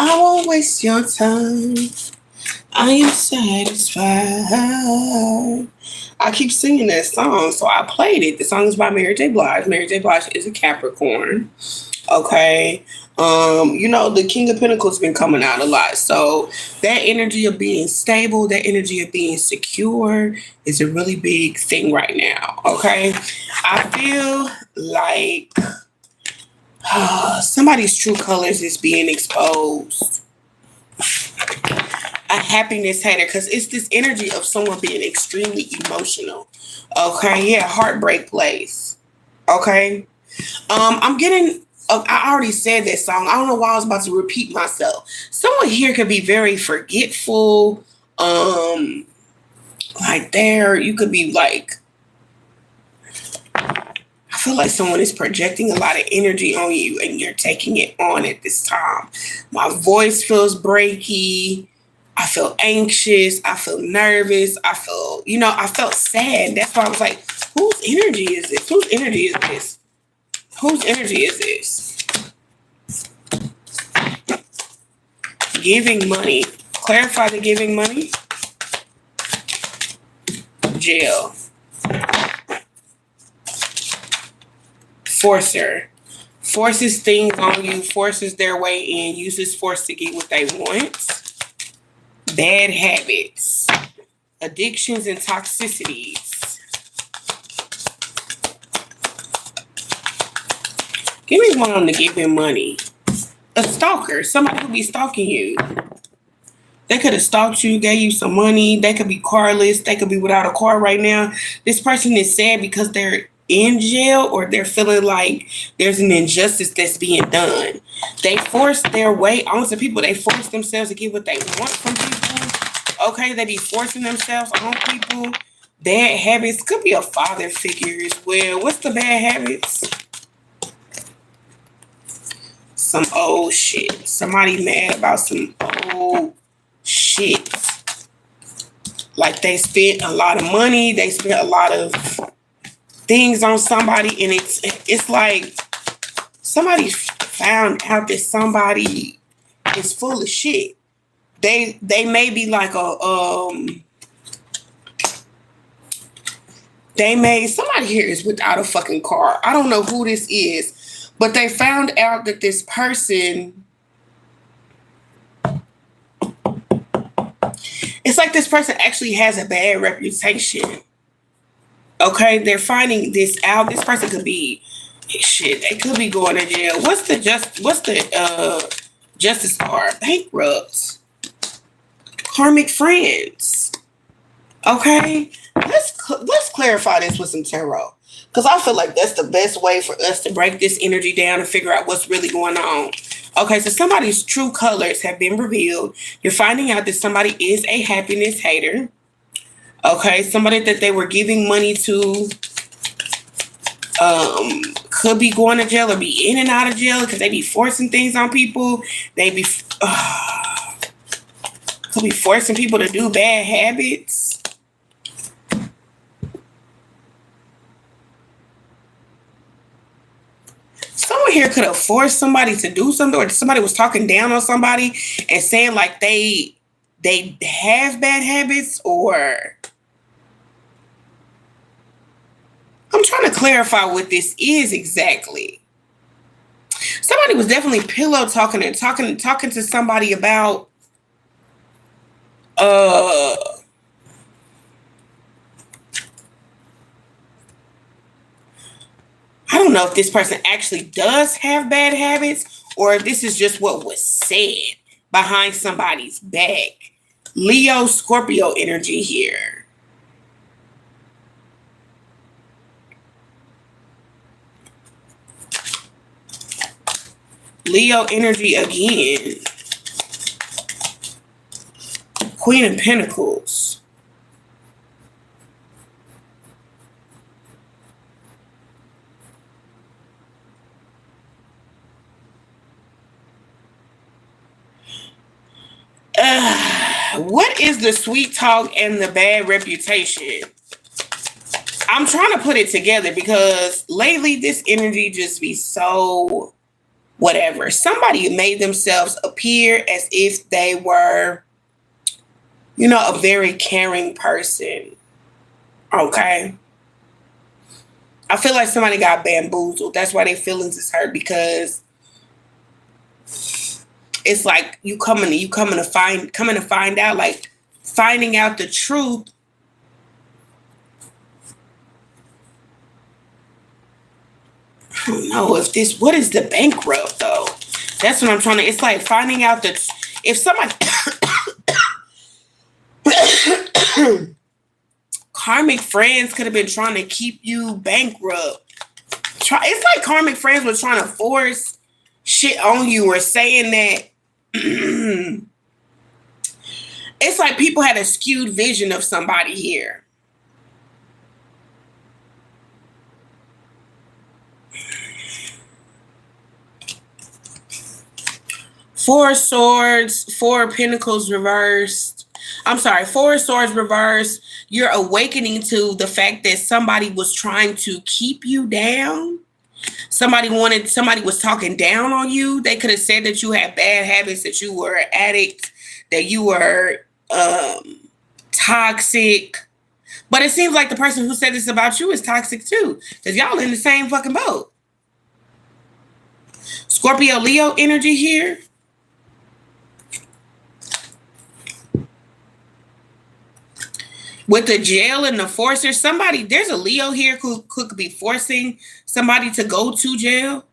I won't waste your time. I am satisfied. I keep singing that song, so I played it. The song is by Mary J. Blige. Mary J. Blige is a Capricorn. Okay. The King of Pentacles been coming out a lot. So that energy of being stable, that energy of being secure is a really big thing right now. Okay. I feel like somebody's true colors is being exposed. A happiness hater, because it's this energy of someone being extremely emotional. Okay, yeah, heartbreak place. Okay. I'm getting I already said that song. I don't know why I was about to repeat myself. Someone here could be very forgetful. Like there, you could be like, I feel like someone is projecting a lot of energy on you and you're taking it on at this time. My voice feels breaky. I feel anxious. I feel nervous. I felt sad. That's why I was like, whose energy is this? Whose energy is this? Whose energy is this? Giving money. Clarify the giving money. Jail. Forcer. Forces things on you, forces their way in, uses force to get what they want. Bad habits. Addictions and toxicities. Give me one on the giving money. A stalker. Somebody could be stalking you. They could have stalked you, gave you some money. They could be carless. They could be without a car right now. This person is sad because they're in jail or they're feeling like there's an injustice that's being done. They force their way onto people. They force themselves to get what they want from people. Okay, they be forcing themselves on people. Bad habits. Could be a father figure as well. What's the bad habits? Some old shit. Somebody mad about some old shit. Like they spent a lot of money. They spent a lot of things on somebody, and it's like somebody found out that somebody is full of shit. They may be like somebody here is without a fucking car. I don't know who this is, but they found out that this person, it's like this person actually has a bad reputation. Okay, they're finding this out. This person could be shit. They could be going to jail. What's the justice card? Bankrupt. Karmic friends. Okay, let's clarify this with some tarot, because I feel like that's the best way for us to break this energy down and figure out what's really going on. Okay, so somebody's true colors have been revealed. You're finding out that somebody is a happiness hater. Okay, somebody that they were giving money to could be going to jail or be in and out of jail because they be forcing things on people. They be could be forcing people to do bad habits. Someone here could have forced somebody to do something, or somebody was talking down on somebody and saying like they have bad habits, or I'm trying to clarify what this is exactly. Somebody was definitely pillow talking to somebody about I don't know if this person actually does have bad habits or if this is just what was said behind somebody's back. Leo, Scorpio energy here. Leo energy again. Queen of Pentacles. What is the sweet talk and the bad reputation? I'm trying to put it together because lately this energy just be so whatever. Somebody made themselves appear as if they were, a very caring person. Okay. I feel like somebody got bamboozled. That's why their feelings is hurt, because it's like you coming to find out, like finding out the truth. I don't know if what is the bankrupt though? That's what I'm trying to, it's like finding out that if somebody, karmic friends could have been trying to keep you bankrupt. It's like karmic friends were trying to force shit on you, or saying that it's like people had a skewed vision of somebody here. Four of Swords, Four of Pentacles reversed. I'm sorry, Four of Swords reversed. You're awakening to the fact that somebody was trying to keep you down. Somebody was talking down on you. They could have said that you had bad habits, that you were an addict, that you were toxic. But it seems like the person who said this about you is toxic too, because y'all in the same fucking boat. Scorpio, Leo energy here. With the jail and the forcer, there's a Leo here who could be forcing somebody to go to jail.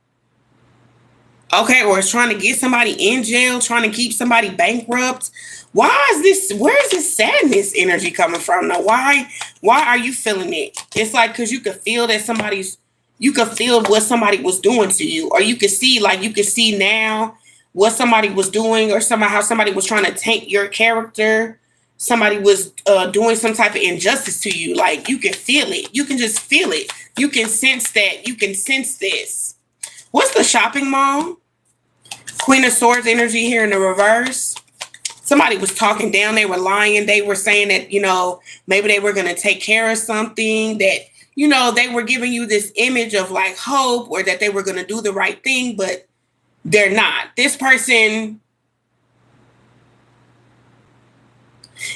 Okay, or is trying to get somebody in jail, trying to keep somebody bankrupt. Where is this sadness energy coming from? Now, why are you feeling it? It's like, because you could feel that you could feel what somebody was doing to you, or you could see now what somebody was doing, or how somebody was trying to taint your character. Somebody was doing some type of injustice to you. Like, you can feel it. You can just feel it. You can sense that. You can sense this. What's the shopping mall? Queen of Swords energy here in the reverse. Somebody was talking down. They were lying. They were saying that, maybe they were going to take care of something, that, they were giving you this image of like hope, or that they were going to do the right thing, but they're not. This person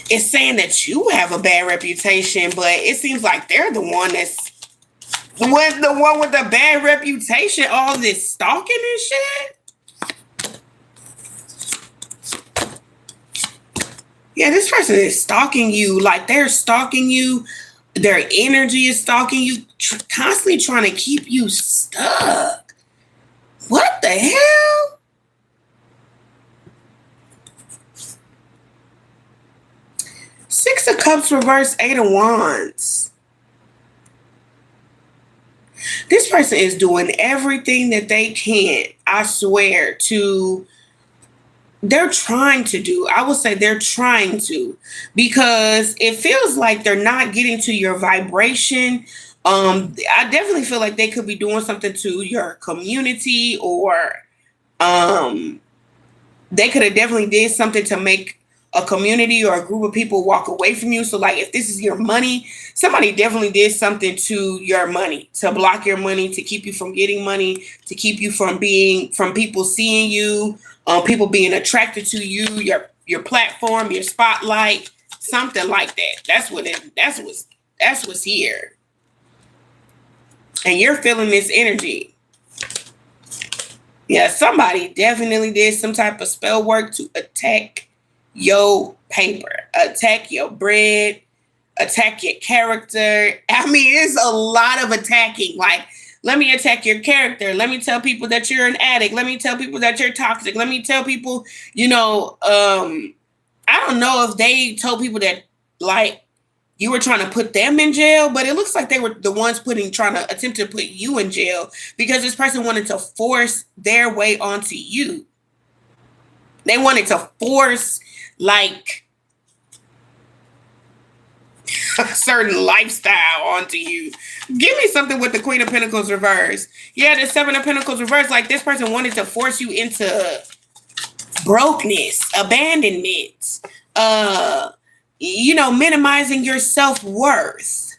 is saying that you have a bad reputation, but it seems like they're the one with the bad reputation. All this stalking and shit. Yeah, this person is stalking you. Like, they're stalking you. Their energy is stalking you, constantly trying to keep you stuck. What the hell? Six of Cups reverse, Eight of Wands. This person is doing everything that they can, I swear, they're trying to do. I would say they're trying to, because it feels like they're not getting to your vibration. I definitely feel like they could be doing something to your community, or they could have definitely did something to make a community or a group of people walk away from you. So like, if this is your money, somebody definitely did something to your money, to block your money, to keep you from getting money, to keep you from people seeing you, people being attracted to you, your platform, your spotlight, something like that. That's what's here. And you're feeling this energy. Yeah, somebody definitely did some type of spell work to attack your paper, attack your bread, attack your character. I mean, it's a lot of attacking. Like, let me attack your character. Let me tell people that you're an addict. Let me tell people that you're toxic. Let me tell people, I don't know if they told people that, like, you were trying to put them in jail, but it looks like they were the ones trying to attempt to put you in jail, because this person wanted to force their way onto you. They wanted to force, like, a certain lifestyle onto you. Give me something with the Queen of Pentacles reverse. Yeah, the Seven of Pentacles reverse. Like, this person wanted to force you into brokenness, abandonment, minimizing your self-worth.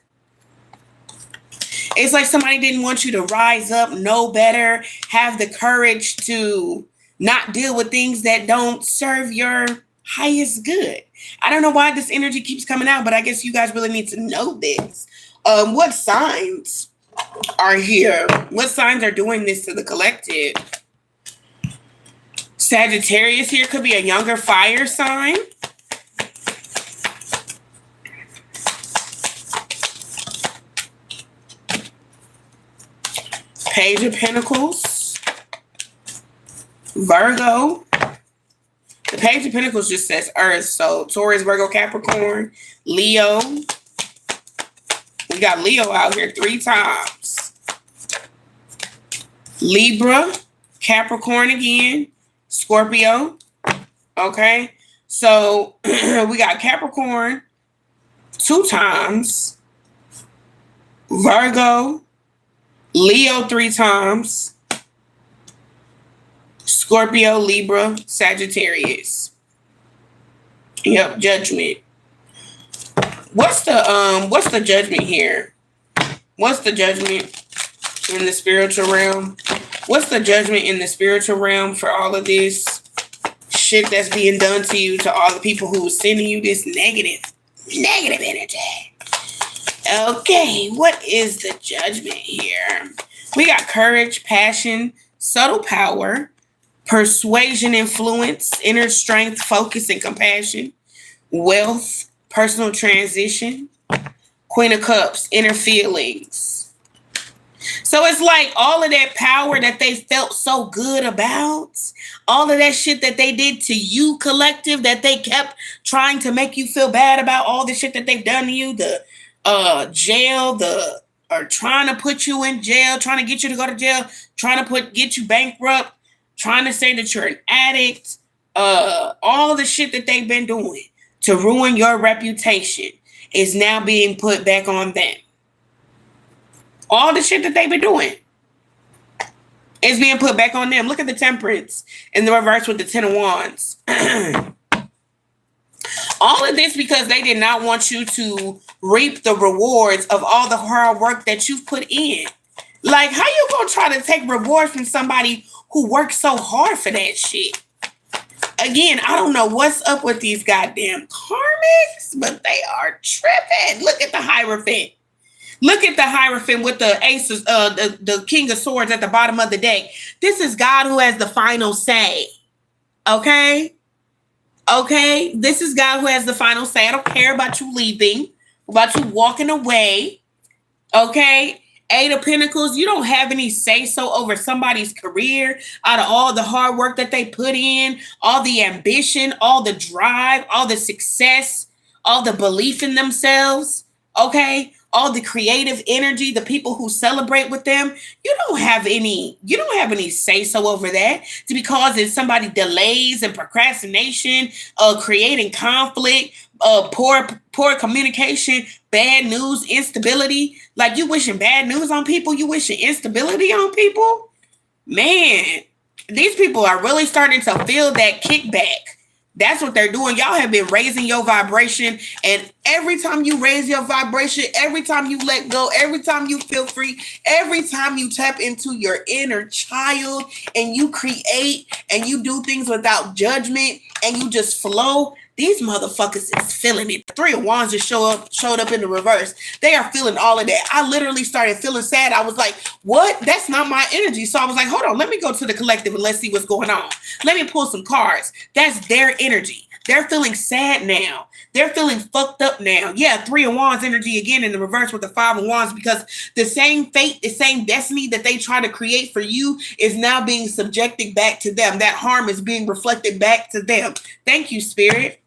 It's like somebody didn't want you to rise up, know better, have the courage to not deal with things that don't serve your highest good. I don't know why this energy keeps coming out, but I guess you guys really need to know this. What signs are here? What signs are doing this to the collective? Sagittarius here could be a younger fire sign. Page of Pentacles. Virgo. The Page of Pentacles just says Earth. So Taurus, Virgo, Capricorn, Leo. We got Leo out here 3 times. Libra, Capricorn again, Scorpio. Okay. So we got Capricorn 2 times. Virgo, Leo 3 times. Scorpio, Libra, Sagittarius. Yep, Judgment. What's the judgment here? What's the judgment in the spiritual realm? What's the judgment in the spiritual realm for all of this shit that's being done to you, to all the people who are sending you this negative energy? Okay, what is the judgment here? We got courage, passion, subtle power, persuasion, influence, inner strength, focus, and compassion, wealth, personal transition, Queen of Cups, inner feelings. So it's like all of that power that they felt so good about, all of that shit that they did to you, collective, that they kept trying to make you feel bad about, all the shit that they've done to you, the jail, or trying to put you in jail, trying to get you to go to jail, trying to get you bankrupt, trying to say that you're an addict, all the shit that they've been doing to ruin your reputation is now being put back on them. All the shit that they've been doing is being put back on them. Look at the Temperance in the reverse with the 10 of Wands. All of this because they did not want you to reap the rewards of all the hard work that you've put in. Like, how you gonna try to take rewards from somebody who worked so hard for that shit? Again, I don't know what's up with these goddamn karmics, but they are tripping. Look at the Hierophant. Look at the Hierophant with the aces, the King of Swords at the bottom of the deck. This is God who has the final say. Okay? Okay? This is God who has the final say. I don't care about you leaving, about you walking away. Okay? 8 of Pentacles, you don't have any say-so over somebody's career out of all the hard work that they put in, all the ambition, all the drive, all the success, all the belief in themselves, okay? All the creative energy, the people who celebrate with them. You don't have any say-so over that. Because if somebody delays and procrastination, creating conflict, poor communication, bad news, instability. Like, you wishing bad news on people, you wishing instability on people. Man, these people are really starting to feel that kickback. That's what they're doing. Y'all have been raising your vibration, and every time you raise your vibration, every time you let go, every time you feel free, every time you tap into your inner child and you create and you do things without judgment and you just flow, these motherfuckers is feeling it. 3 of Wands just showed up in the reverse. They are feeling all of that. I literally started feeling sad. I was like, what? That's not my energy. So I was like, hold on, let me go to the collective and let's see what's going on. Let me pull some cards. That's their energy. They're feeling sad now. They're feeling fucked up now. Yeah, 3 of Wands energy again in the reverse with the 5 of Wands, because the same fate, the same destiny that they try to create for you is now being subjected back to them. That harm is being reflected back to them. Thank you, Spirit.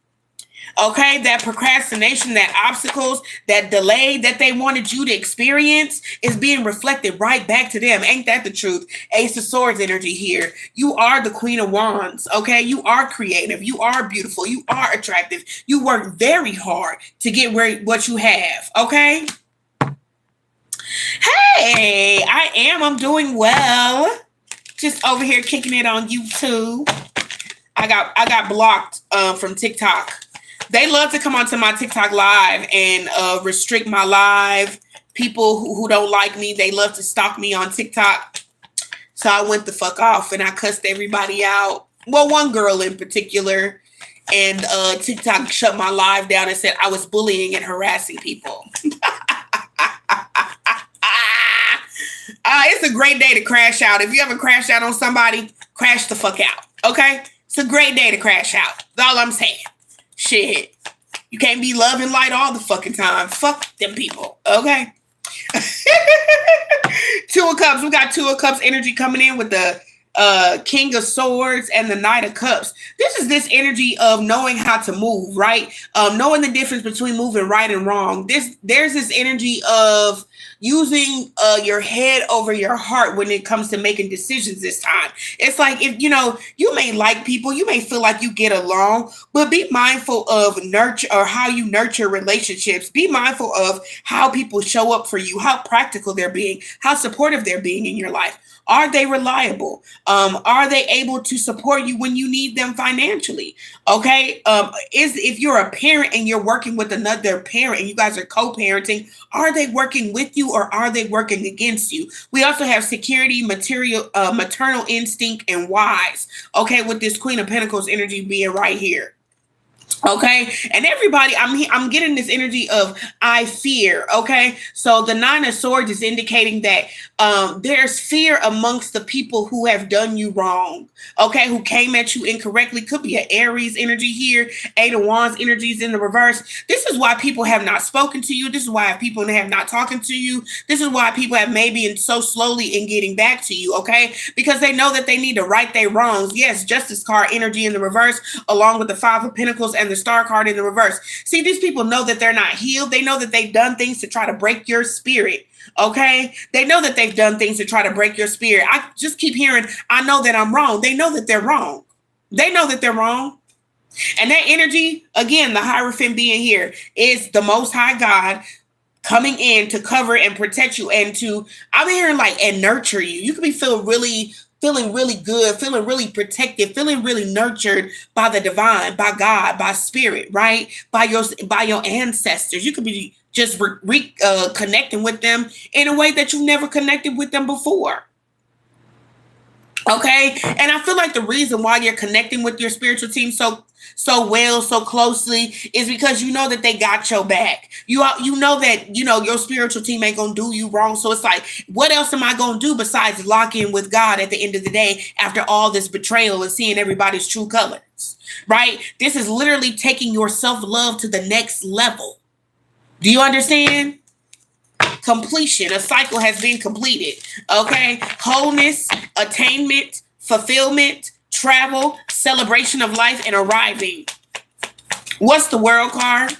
Okay, that procrastination, that obstacles, that delay that they wanted you to experience is being reflected right back to them. Ain't that the truth? Ace of Swords energy here. You are the Queen of Wands, okay? You are creative. You are beautiful. You are attractive. You work very hard to get what you have, okay? Hey, I'm doing well. Just over here kicking it on YouTube. I got blocked from TikTok. They love to come onto my TikTok live and restrict my live, people who don't like me, they love to stalk me on TikTok. So I went the fuck off and I cussed everybody out. Well, one girl in particular. And TikTok shut my live down and said I was bullying and harassing people. It's a great day to crash out. If you ever crash out on somebody, crash the fuck out. Okay? It's a great day to crash out. That's all I'm saying. Shit. You can't be love and light all the fucking time. Fuck them people. Okay? Two of Cups. We got Two of Cups energy coming in with the King of Swords and the Knight of Cups. This is this energy of knowing how to move, right? Knowing the difference between moving right and wrong. There's this energy of using your head over your heart when it comes to making decisions this time. It's like, if you may like people, you may feel like you get along, but be mindful of nurture or how you nurture relationships. Be mindful of how people show up for you, how practical they're being, how supportive they're being in your life. Are they reliable? Are they able to support you when you need them financially? Okay. If you're a parent and you're working with another parent and you guys are co-parenting, are they working with you or are they working against you? We also have security, maternal instinct, and wise. Okay. With this Queen of Pentacles energy being right here. Okay, and everybody, I'm getting this energy of I fear. Okay, so the Nine of Swords is indicating that there's fear amongst the people who have done you wrong. Okay, who came at you incorrectly. Could be an Aries energy here. Eight of Wands energy is in the reverse. This is why people have not spoken to you. This is why people have not talking to you. This is why people have maybe been so slowly in getting back to you. Okay, because they know that they need to right their wrongs. Yes, Justice card energy in the reverse, along with the Five of Pentacles and the Star card in the reverse. See, these people know that they're not healed. They know that they've done things to try to break your spirit. Okay. They know that they've done things to try to break your spirit. I just keep hearing, I know that I'm wrong. They know that they're wrong. They know that they're wrong. And that energy, again, the Hierophant being here is the Most High God coming in to cover and protect you and to, I'm hearing like, and nurture you. You could be feeling really good, feeling really protected, feeling really nurtured by the divine, by God, by spirit, right? By your ancestors. You could be just connecting with them in a way that you've never connected with them before. Okay. And I feel like the reason why you're connecting with your spiritual team so well, so closely is because you know that they got your back. You know that, your spiritual team ain't going to do you wrong. So it's like, what else am I going to do besides lock in with God at the end of the day after all this betrayal and seeing everybody's true colors, right? This is literally taking your self-love to the next level. Do you understand? Completion. A cycle has been completed. Okay. Wholeness, attainment, fulfillment, travel, celebration of life, and arriving. What's the World card?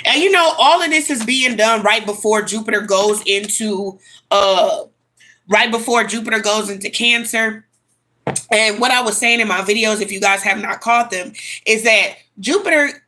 And all of this is being done right before Jupiter goes into Cancer. And what I was saying in my videos, if you guys have not caught them, is that Jupiter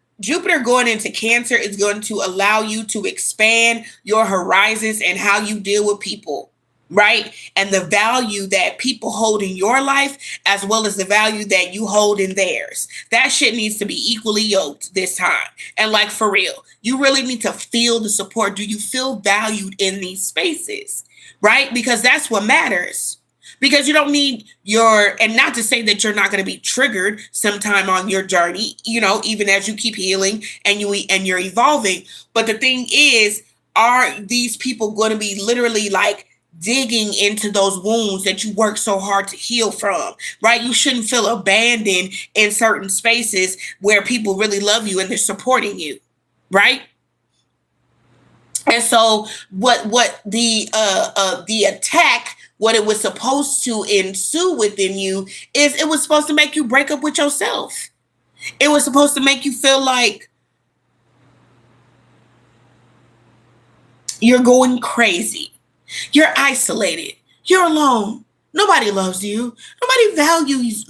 going into Cancer is going to allow you to expand your horizons and how you deal with people, right? And the value that people hold in your life, as well as the value that you hold in theirs. That shit needs to be equally yoked this time. And like, for real, you really need to feel the support. Do you feel valued in these spaces, right? Because that's what matters. Because you don't need and not to say that you're not going to be triggered sometime on your journey, even as you keep healing and you're evolving. But the thing is, are these people going to be literally like digging into those wounds that you work so hard to heal from, right? You shouldn't feel abandoned in certain spaces where people really love you and they're supporting you, right? And so what the attack, what it was supposed to ensue within you is it was supposed to make you break up with yourself. It was supposed to make you feel like you're going crazy. You're isolated. You're alone. Nobody loves you. Nobody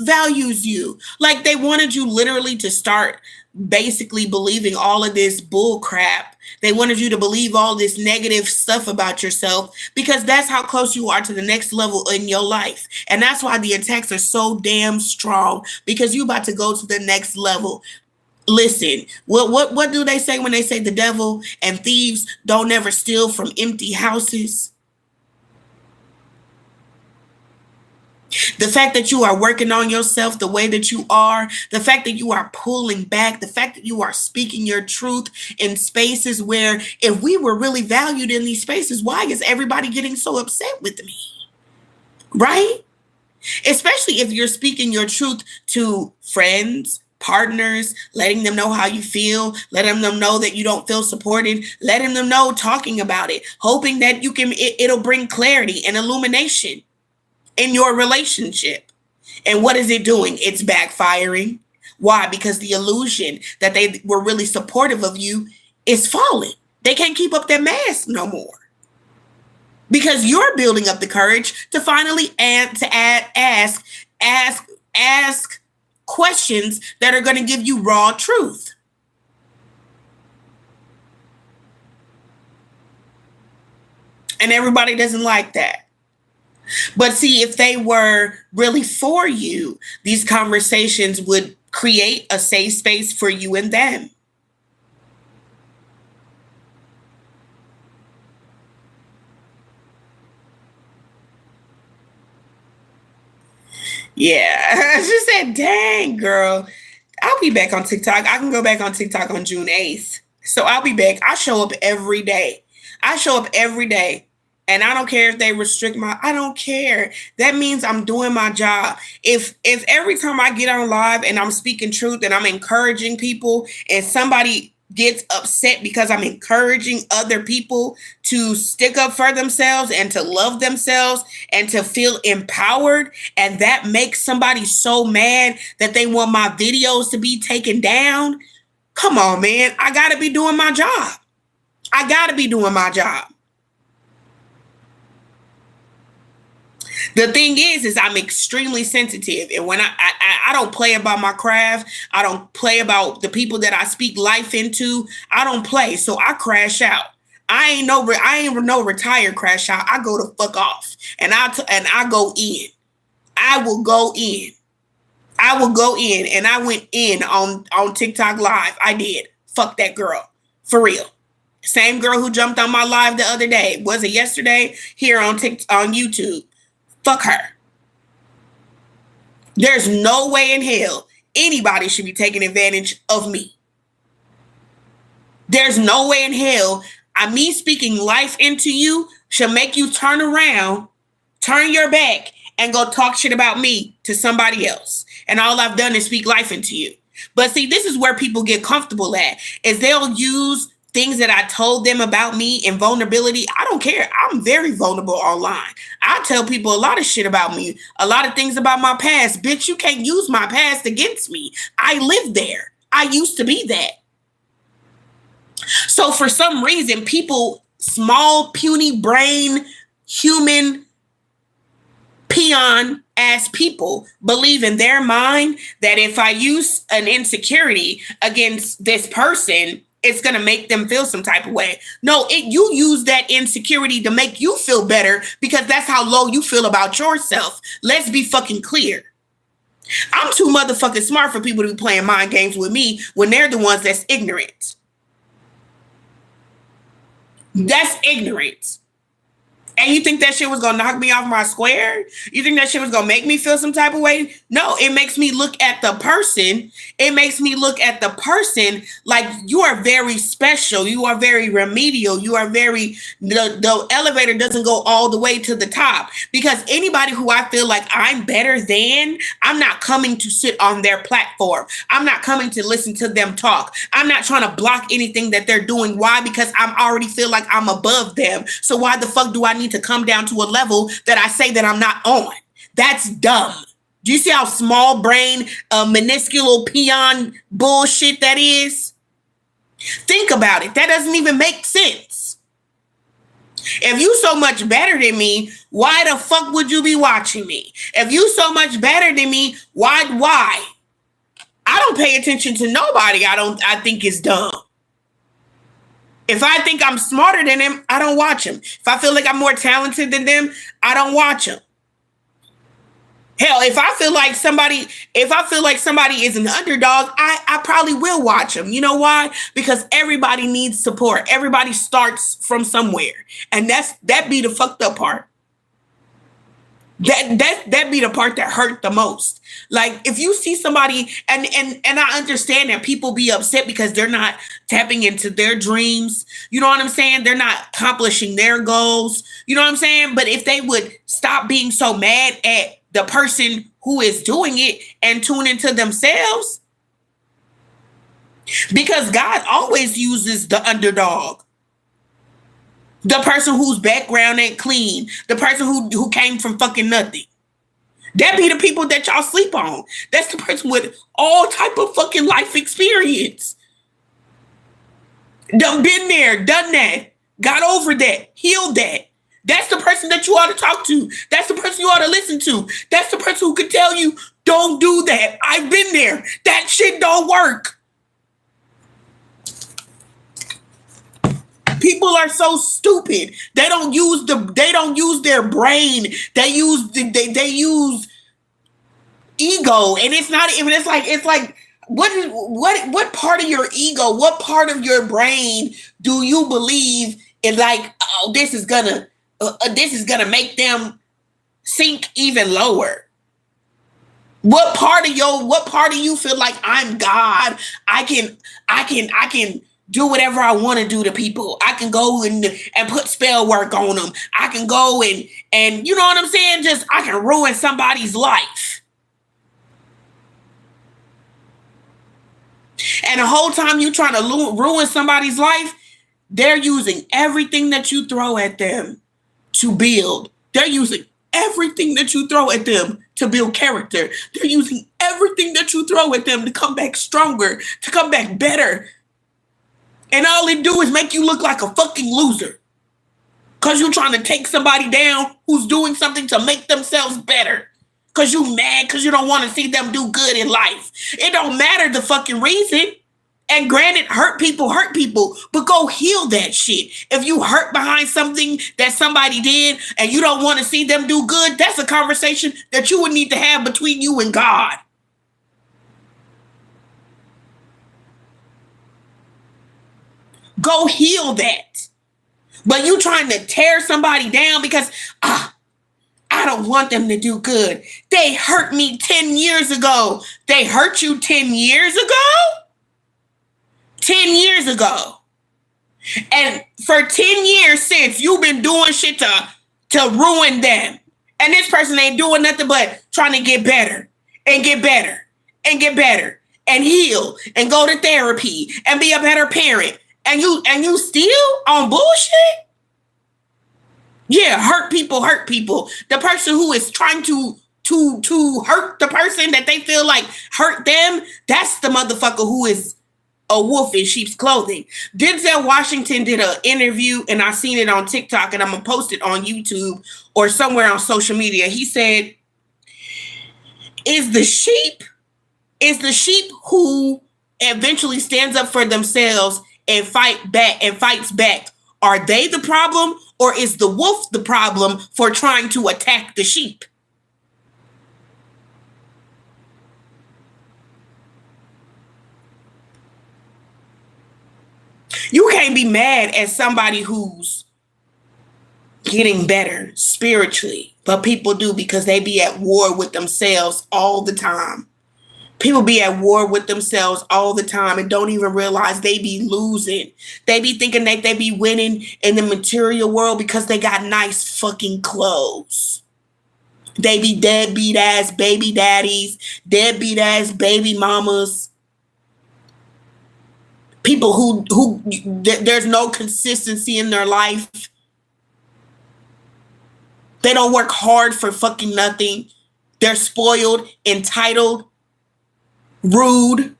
values you. Like, they wanted you literally to start basically believing all of this bull crap. They wanted you to believe all this negative stuff about yourself because that's how close you are to the next level in your life. And that's why the attacks are so damn strong, because you're about to go to the next level. Listen, what do they say when they say the devil and thieves don't ever steal from empty houses? The fact that you are working on yourself the way that you are, the fact that you are pulling back, the fact that you are speaking your truth in spaces where if we were really valued in these spaces, why is everybody getting so upset with me? Right? Especially if you're speaking your truth to friends, partners, letting them know how you feel, letting them know that you don't feel supported, letting them know, talking about it, hoping that it'll bring clarity and illumination in your relationship. And what is it doing? It's backfiring. Why? Because the illusion that they were really supportive of you is falling. They can't keep up their mask no more. Because you're building up the courage to finally ask questions that are going to give you raw truth. And everybody doesn't like that. But see, if they were really for you, these conversations would create a safe space for you and them. Yeah, she said, dang, girl. I'll be back on TikTok. I can go back on TikTok on June 8th. So I'll be back. I show up every day. I show up every day. And I don't care if they restrict I don't care. That means I'm doing my job. If every time I get on live and I'm speaking truth and I'm encouraging people and somebody gets upset because I'm encouraging other people to stick up for themselves and to love themselves and to feel empowered, and that makes somebody so mad that they want my videos to be taken down, come on, man. I got to be doing my job. I got to be doing my job. The thing is I'm extremely sensitive. And when I don't play about my craft, I don't play about the people that I speak life into. I don't play. So I crash out. I ain't no retired crash out. I go to fuck off. And I go in. I will go in. I will go in. And I went in on TikTok live. I did. Fuck that girl. For real. Same girl who jumped on my live the other day. Was it yesterday? Here on YouTube. Fuck her. There's no way in hell anybody should be taking advantage of me. There's no way in hell me speaking life into you should make you turn around, turn your back, and go talk shit about me to somebody else. And all I've done is speak life into you. But see, this is where people get comfortable at, is they'll use things that I told them about me in vulnerability. I don't care. I'm very vulnerable online. I tell people a lot of shit about me, a lot of things about my past. Bitch, you can't use my past against me. I lived there. I used to be that. So for some reason, people, small, puny brain, human, peon ass people believe in their mind that if I use an insecurity against this person, it's going to make them feel some type of way. No, you use that insecurity to make you feel better because that's how low you feel about yourself. Let's be fucking clear. I'm too motherfucking smart for people to be playing mind games with me when they're the ones that's ignorant. That's ignorance. And you think that shit was going to knock me off my square? You think that shit was going to make me feel some type of way? No, it makes me look at the person. It makes me look at the person like you are very special. You are very remedial. You are the elevator doesn't go all the way to the top, because anybody who I feel like I'm better than, I'm not coming to sit on their platform. I'm not coming to listen to them talk. I'm not trying to block anything that they're doing. Why? Because I already feel like I'm above them. So why the fuck do I need to come down to a level that I say that I'm not on? That's dumb. Do you see how small brain, minuscule peon bullshit that is? Think about it. That doesn't even make sense. If you so much better than me, why the fuck would you be watching me? If you so much better than me, why? I don't pay attention to nobody I think is dumb. If I think I'm smarter than them, I don't watch them. If I feel like I'm more talented than them, I don't watch them. Hell, if I feel like somebody is an underdog, I probably will watch them. You know why? Because everybody needs support. Everybody starts from somewhere. And that be the fucked up part. That be the part that hurt the most. Like if you see somebody, and I understand that people be upset because they're not tapping into their dreams. You know what I'm saying? They're not accomplishing their goals. You know what I'm saying? But if they would stop being so mad at the person who is doing it and tune into themselves, because God always uses the underdog. The person whose background ain't clean. The person who came from fucking nothing. That be the people that y'all sleep on. That's the person with all type of fucking life experience. Done been there, done that, got over that, healed that. That's the person that you ought to talk to. That's the person you ought to listen to. That's the person who could tell you, don't do that. I've been there. That shit don't work. People are so stupid. They don't use their brain. They use ego. And it's not even, it's like what part of your ego, what part of your brain do you believe in, like, oh, this is gonna make them sink even lower? What part of you feel like I'm God? I can do whatever I want to do to people. I can go and put spell work on them. I can go and you know what I'm saying? Just I can ruin somebody's life. And the whole time you trying to ruin somebody's life, they're using everything that you throw at them to build. They're using everything that you throw at them to build character. They're using everything that you throw at them to come back stronger, to come back better. And all they do is make you look like a fucking loser. Because you're trying to take somebody down who's doing something to make themselves better. Because you mad because you don't want to see them do good in life. It don't matter the fucking reason. And granted, hurt people, but go heal that shit. If you hurt behind something that somebody did and you don't want to see them do good, that's a conversation that you would need to have between you and God. Go heal that. But you trying to tear somebody down because I don't want them to do good. They hurt me 10 years ago. They hurt you 10 years ago? 10 years ago. And for 10 years since, you've been doing shit to ruin them. And this person ain't doing nothing but trying to get better and get better and get better and heal and go to therapy and be a better parent. And you still on bullshit? Yeah, hurt people. The person who is trying to hurt the person that they feel like hurt them, that's the motherfucker who is a wolf in sheep's clothing. Denzel Washington did an interview, and I seen it on TikTok, and I'm gonna post it on YouTube or somewhere on social media. He said, is the sheep who eventually stands up for themselves and fights back, are they the problem, or is the wolf the problem for trying to attack the sheep? You can't be mad at somebody who's getting better spiritually, but people do because they be at war with themselves all the time. People be at war with themselves all the time and don't even realize they be losing. They be thinking that they be winning in the material world because they got nice fucking clothes. They be deadbeat ass baby daddies, deadbeat ass baby mamas. People who there's no consistency in their life. They don't work hard for fucking nothing. They're spoiled, entitled, rude,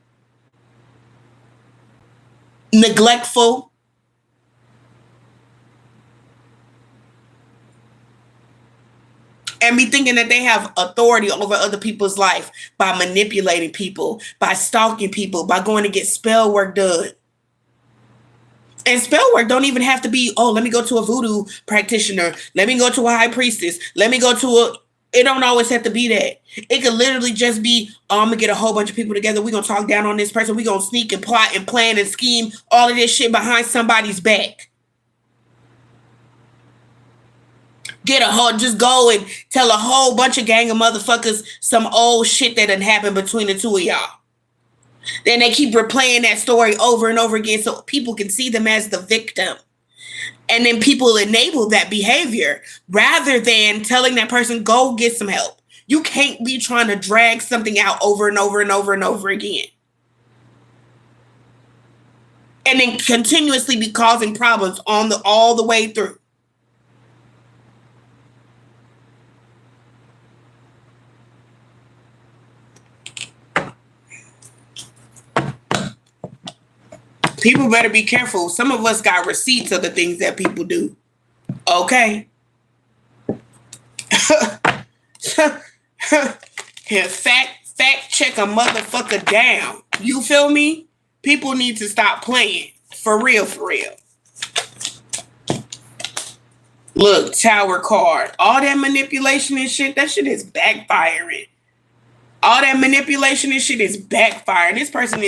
neglectful. And be thinking that they have authority over other people's life by manipulating people, by stalking people, by going to get spell work done. And spell work don't even have to be, oh, let me go to a voodoo practitioner. Let me go to a high priestess. Let me go to It don't always have to be that. It could literally just be, oh, I'm gonna get a whole bunch of people together. We're gonna talk down on this person. We're gonna sneak and plot and plan and scheme all of this shit behind somebody's back. Just go and tell a whole bunch of gang of motherfuckers some old shit that done happened between the two of y'all. Then they keep replaying that story over and over again so people can see them as the victim. And then people enable that behavior rather than telling that person, go get some help. You can't be trying to drag something out over and over and over and over again. And then continuously be causing problems all the way through. People better be careful. Some of us got receipts of the things that people do. Okay. Yeah, fact check a motherfucker down. You feel me? People need to stop playing. For real, for real. Look, tower card. All that manipulation and shit, that shit is backfiring. All that manipulation and shit is backfiring. This person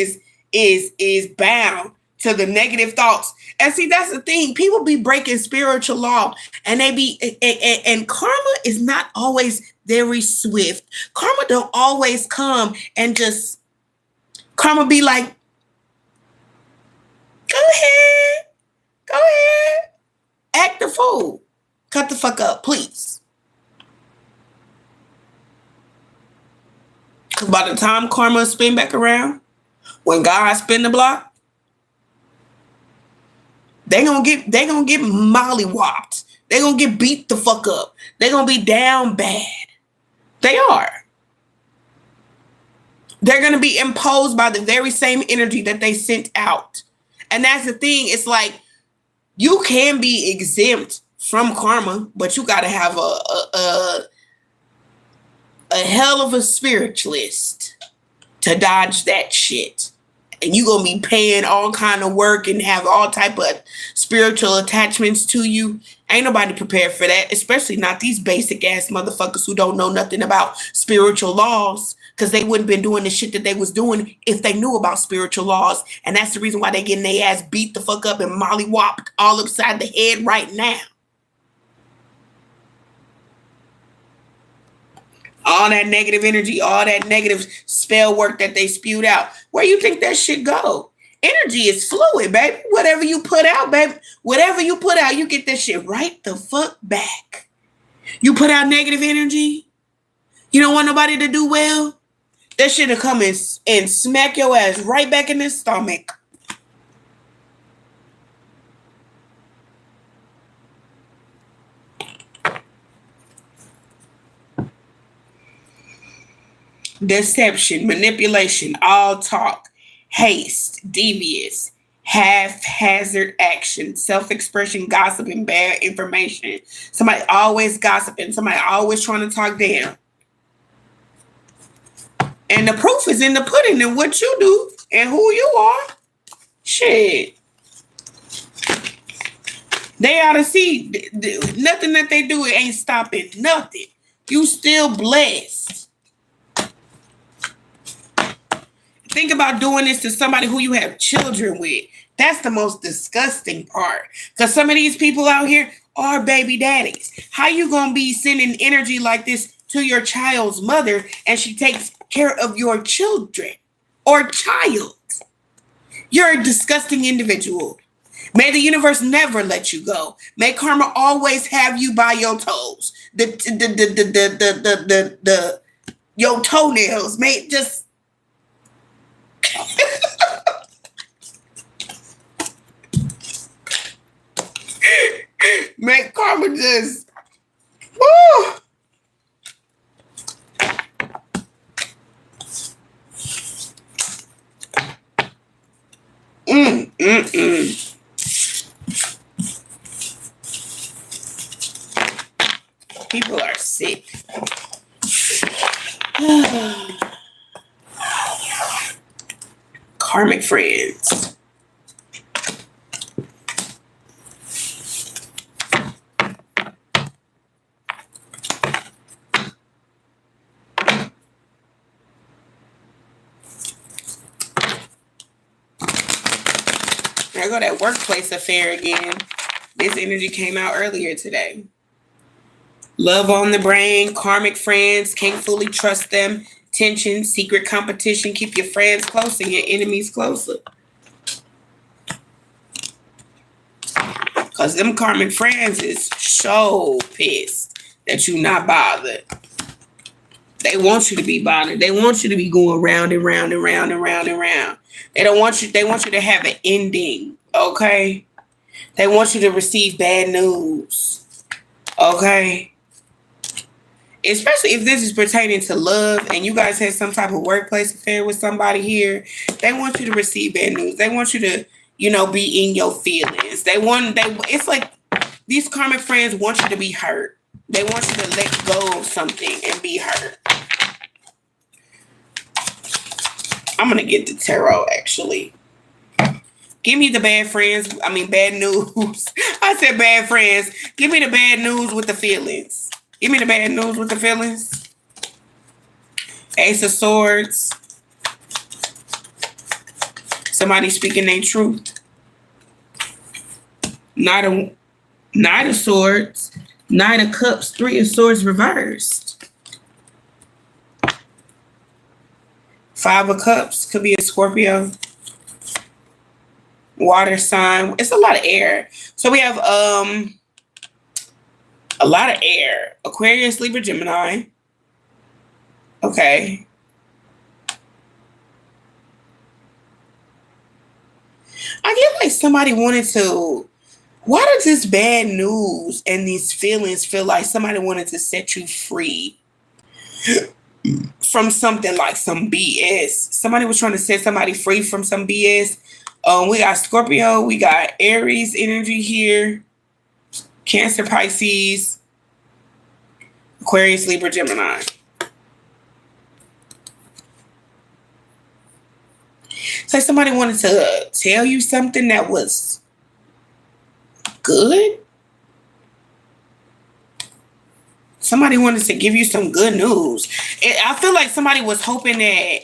is bound to the negative thoughts. And see, that's the thing. People be breaking spiritual law and and karma is not always very swift. Karma don't always come and just, karma be like, go ahead, act the fool. Cut the fuck up, please. Because by the time karma spin back around, when God spin the block, they gonna get mollywopped. They gonna get beat the fuck up. They gonna be down bad. They are. They're gonna be imposed by the very same energy that they sent out. And that's the thing. It's like you can be exempt from karma, but you gotta have a hell of a spiritualist to dodge that shit. And you gonna be paying all kind of work and have all type of spiritual attachments to you. Ain't nobody prepared for that, especially not these basic ass motherfuckers who don't know nothing about spiritual laws, because they wouldn't been doing the shit that they was doing if they knew about spiritual laws. And that's the reason why they getting their ass beat the fuck up and mollywopped all upside the head right now. All that negative energy, all that negative spell work that they spewed out. Where you think that shit go? Energy is fluid, baby. Whatever you put out, baby. Whatever you put out, you get that shit right the fuck back. You put out negative energy, you don't want nobody to do well, that shit'll come and smack your ass right back in the stomach. Deception, manipulation, all talk, haste, devious, haphazard action, self-expression, gossiping, bad information. Somebody always gossiping, somebody always trying to talk down. And the proof is in the pudding in what you do and who you are. Shit. They ought to see nothing that they do, it ain't stopping nothing. You still blessed. Think about doing this to somebody who you have children with. That's the most disgusting part. Because some of these people out here are baby daddies. How you going to be sending energy like this to your child's mother and she takes care of your children or child? You're a disgusting individual. May the universe never let you go. May karma always have you by your toes. Your toenails may just make karma just woo. People are sick. Karmic friends. There go that workplace affair again. This energy came out earlier today. Love on the brain, karmic friends, can't fully trust them, tension, secret competition, keep your friends close and your enemies closer. Because them karmic friends is so pissed that you not bothered. They want you to be bothered. They want you to be going round and round and round and round and round. They want you to have an ending, okay? They want you to receive bad news, okay? Especially if this is pertaining to love and you guys had some type of workplace affair with somebody here. They want you to receive bad news. They want you to, be in your feelings. It's like these karmic friends want you to be hurt. They want you to let go of something and be hurt. I'm going to get the tarot, actually. Give me the bad news. I said bad friends. Give me the bad news with the feelings. Give me the bad news with the feelings. Ace of Swords. Somebody speaking their truth. Knight of Swords. Knight of Cups. Three of Swords reversed. Five of Cups. Could be a Scorpio. Water sign. It's a lot of air. So we have a lot of air. Aquarius, Libra, Gemini. Okay. I get like somebody wanted to. Why does this bad news and these feelings feel like somebody wanted to set you free from something like some BS? Somebody was trying to set somebody free from some BS. We got Scorpio. We got Aries energy here. Cancer, Pisces. Aquarius, Libra, Gemini. So somebody wanted to tell you something that was good. Somebody wanted to give you some good news. I feel like somebody was hoping that,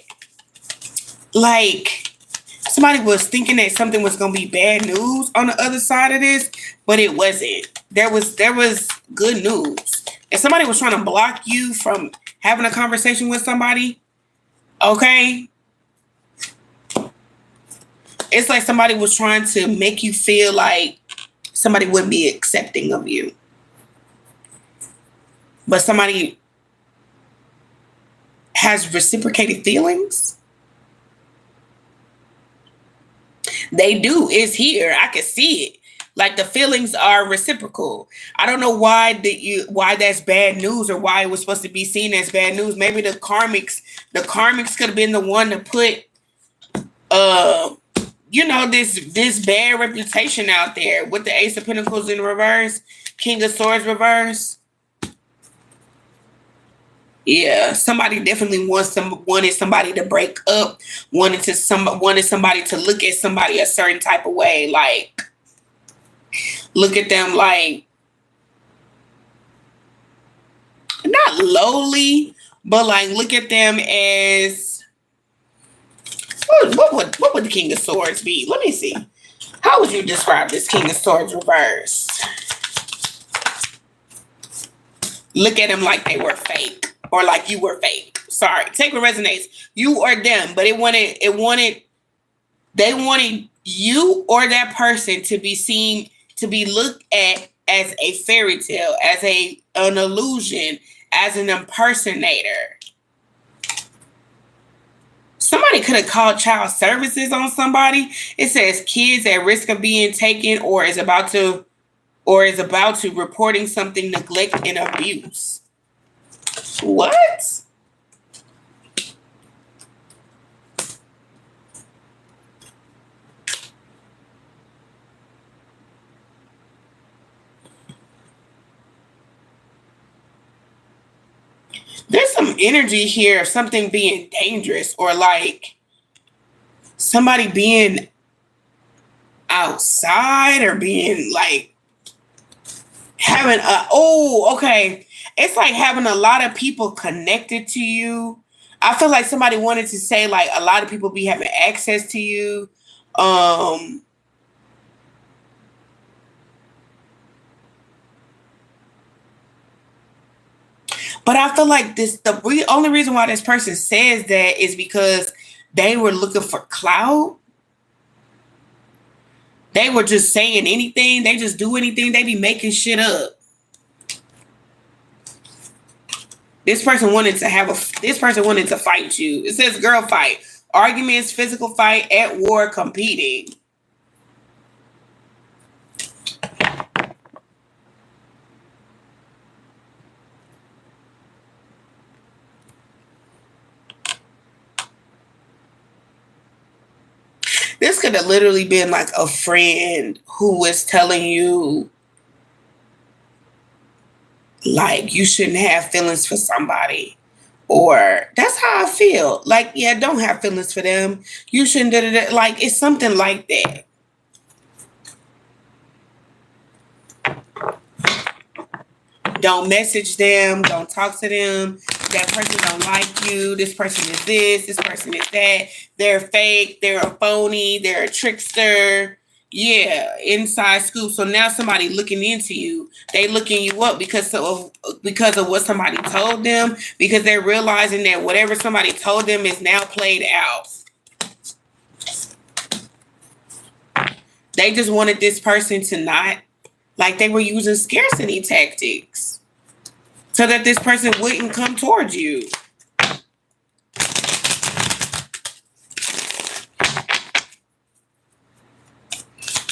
like, somebody was thinking that something was going to be bad news on the other side of this, but it wasn't. There was good news. And somebody was trying to block you from having a conversation with somebody. Okay? It's like somebody was trying to make you feel like somebody wouldn't be accepting of you. But somebody has reciprocated feelings. They do. It's here. I can see it. Like the feelings are reciprocal. I don't know why that's bad news or why it was supposed to be seen as bad news. Maybe the karmics could have been the one to put this bad reputation out there with the Ace of Pentacles in reverse, King of Swords reverse. Yeah, somebody definitely wanted somebody to break up, wanted somebody to look at somebody a certain type of way, like look at them like not lowly, but like look at them as what would the King of Swords be? Let me see. How would you describe this King of Swords reverse? Look at them like they were fake. Or like you were fake. Sorry. Take what resonates. You or them. But they wanted you or that person to be seen, to be looked at as a fairy tale, as an illusion, as an impersonator. Somebody could have called child services on somebody. It says kids at risk of being taken or is about to reporting something, neglect and abuse. What? There's some energy here of something being dangerous or like somebody being outside or being like having okay. It's like having a lot of people connected to you. I feel like somebody wanted to say like a lot of people be having access to you. But I feel like only reason why this person says that is because they were looking for clout. They were just saying anything. They just do anything. They be making shit up. This person wanted to fight you. It says girl fight. Arguments, physical fight, at war, competing. This could have literally been like a friend who was telling you, like, you shouldn't have feelings for somebody. Or that's how I feel. Like, yeah, don't have feelings for them. You shouldn't do that. Like, it's something like that. Don't message them. Don't talk to them. That person don't like you. This person is this. This person is that. They're fake. They're a phony. They're a trickster. Yeah, inside scoop. So now somebody looking into you. They looking you up because of what somebody told them. Because they're realizing that whatever somebody told them is now played out. They just wanted this person to not, like, they were using scarcity tactics so that this person wouldn't come towards you.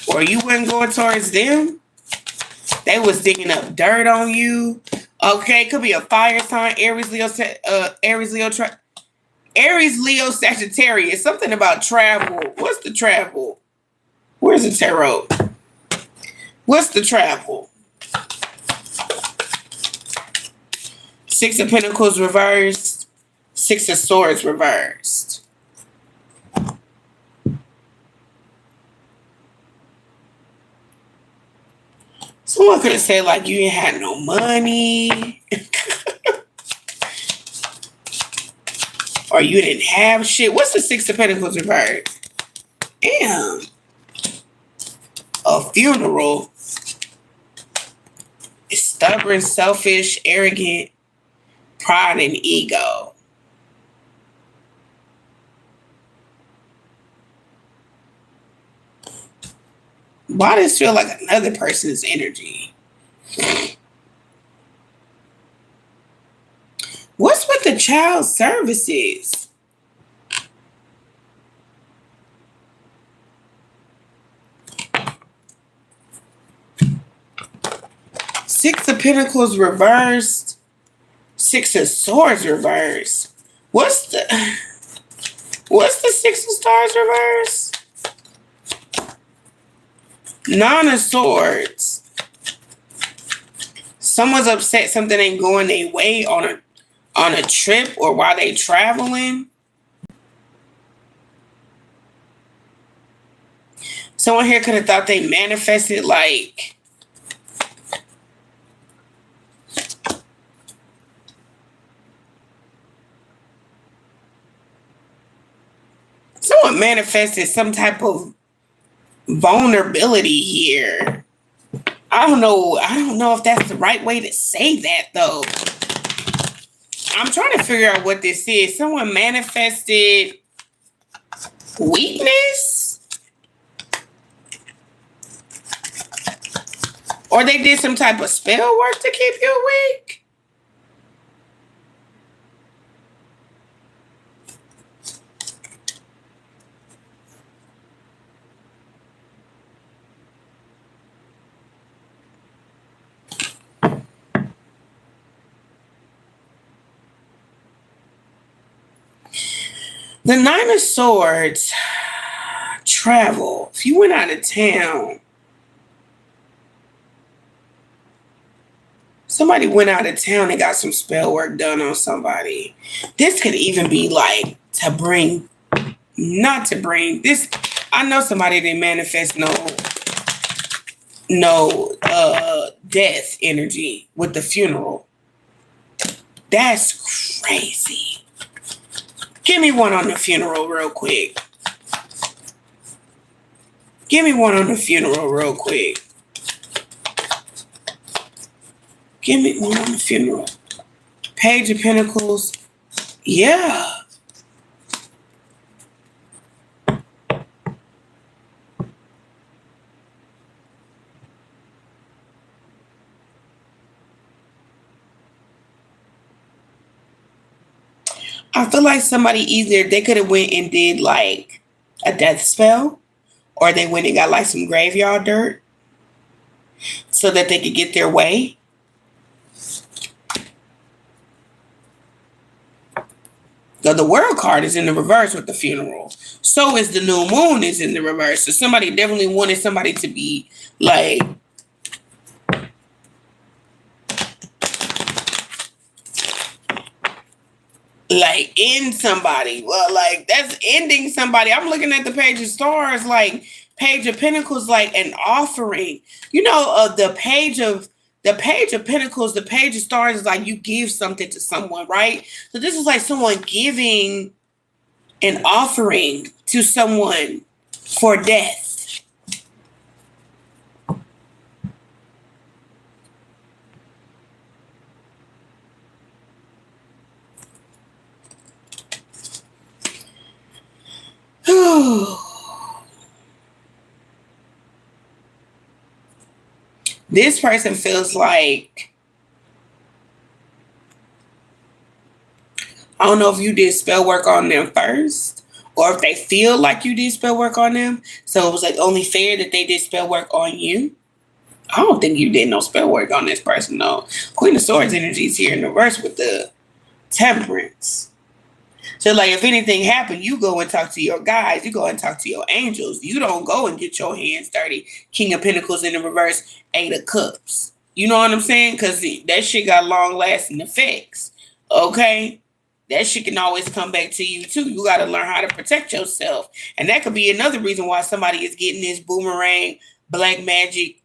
Or you wouldn't go towards them. They was digging up dirt on you. Okay, could be a fire sign, Aries, Leo, Sagittarius. Something about travel. What's the travel? Where's the tarot? What's the travel? Six of Pentacles reversed. Six of Swords reversed. Someone could have said, like, you ain't had no money. Or you didn't have shit. What's the Six of Pentacles reversed? Damn. A funeral. It's stubborn, selfish, arrogant, pride, and ego. Why does this feel like another person's energy? What's with the child services? Six of Pentacles reversed. Six of Swords reversed. What's the Six of Stars reversed? Nine of Swords. Someone's upset something ain't going their way on a trip or while they traveling. Someone here could have thought they manifested, like, someone manifested some type of vulnerability here. I don't know if that's the right way to say that, though. I'm trying to figure out what this is. Someone manifested weakness? Or they did some type of spell work to keep you awake? The Nine of Swords, travel. If you went out of town, somebody went out of town and got some spell work done on somebody. This could even be like not to bring this. I know somebody didn't manifest no death energy with the funeral. That's crazy. Give me one on the funeral real quick. Give me one on the funeral real quick. Give me one on the funeral. Page of Pentacles. Yeah. I feel like somebody either they could have went and did like a death spell, or they went and got like some graveyard dirt so that they could get their way. The world card is in the reverse with the funeral. So is the new moon is in the reverse. So somebody definitely wanted somebody to be like in somebody. Well, like that's ending somebody. I'm looking at the Page of Stars, like Page of Pentacles, like an offering. You know, the Page of Pentacles, the Page of Stars is like you give something to someone, right? So this is like someone giving an offering to someone for death. This person feels like, I don't know if you did spell work on them first or if they feel like you did spell work on them. So it was like only fair that they did spell work on you. I don't think you did no spell work on this person, though. Queen of Swords energy is here in reverse with the Temperance. So, like, if anything happened, you go and talk to your guys. You go and talk to your angels. You don't go and get your hands dirty. King of Pentacles in the reverse, Eight of Cups. You know what I'm saying? Because that shit got long-lasting effects. Okay? That shit can always come back to you, too. You got to learn how to protect yourself. And that could be another reason why somebody is getting this boomerang, black magic,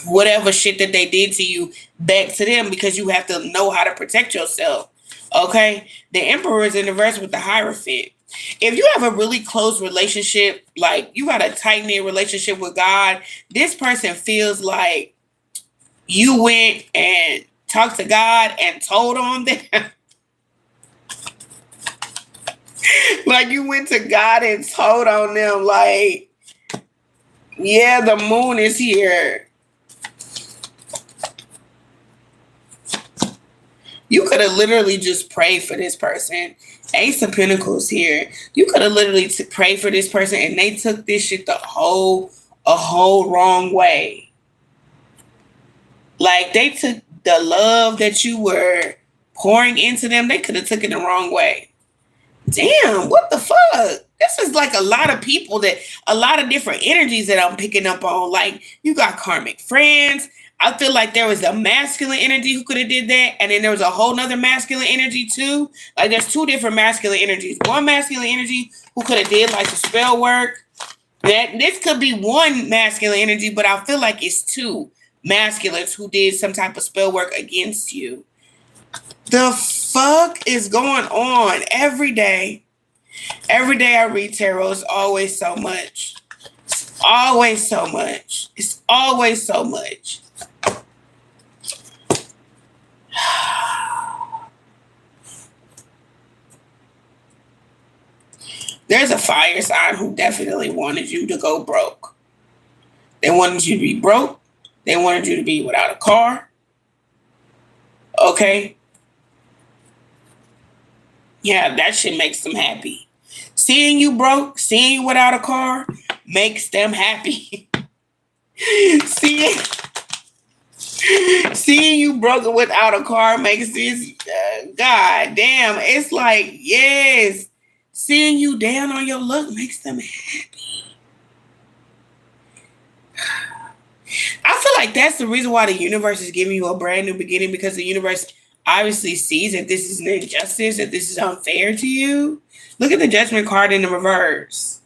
whatever shit that they did to you back to them, because you have to know how to protect yourself. Okay, the Emperor is in the verse with the Hierophant. If you have a really close relationship, like you got a tight-knit relationship with God, this person feels like you went and talked to God and told on them. Like you went to God and told on them, like, yeah, the moon is here. You could have literally just prayed for this person. Ace of Pentacles here. You could have literally prayed for this person and they took this shit a whole wrong way. Like they took the love that you were pouring into them, they could have took it the wrong way. Damn, what the fuck? This is like a lot of people a lot of different energies that I'm picking up on. Like you got karmic friends. I feel like there was a masculine energy who could have did that. And then there was a whole nother masculine energy too. Like there's two different masculine energies. One masculine energy who could have did like the spell work. That this could be one masculine energy, but I feel like it's two masculines who did some type of spell work against you. The fuck is going on every day? Every day I read tarot, it's always so much. It's always so much. It's always so much. There's a fire sign who definitely wanted you to go broke. They wanted you to be broke. They wanted you to be without a car. Okay? Yeah, that shit makes them happy. Seeing you broke, seeing you without a car makes them happy. Seeing you broken without a car makes this, god damn, it's like, yes, seeing you down on your luck makes them happy. I feel like that's the reason why the universe is giving you a brand new beginning, because the universe obviously sees that this is an injustice, that this is unfair to you. Look at the Judgment card in the reverse.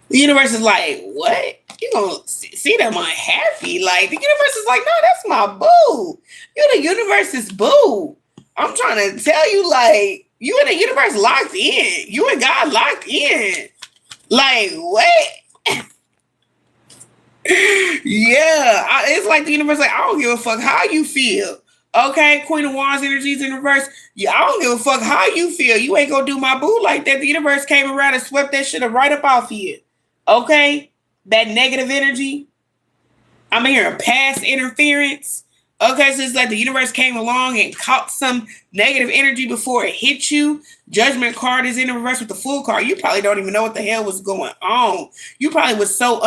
The universe is like, what? You gonna see them unhappy? Like, the universe is like, no, that's my boo. You're the universe's boo. I'm trying to tell you, like, you and the universe locked in. You and God locked in. Like, what? Yeah, it's like the universe. Like, I don't give a fuck how you feel. Okay, Queen of Wands energies in reverse. Yeah, I don't give a fuck how you feel. You ain't gonna do my boo like that. The universe came around and swept that shit right up off of you. Okay, that negative energy. I'm hearing past interference. Okay, so it's like the universe came along and caught some negative energy before it hit you. Judgment card is in the reverse with the Fool card. You probably don't even know what the hell was going on. You probably was so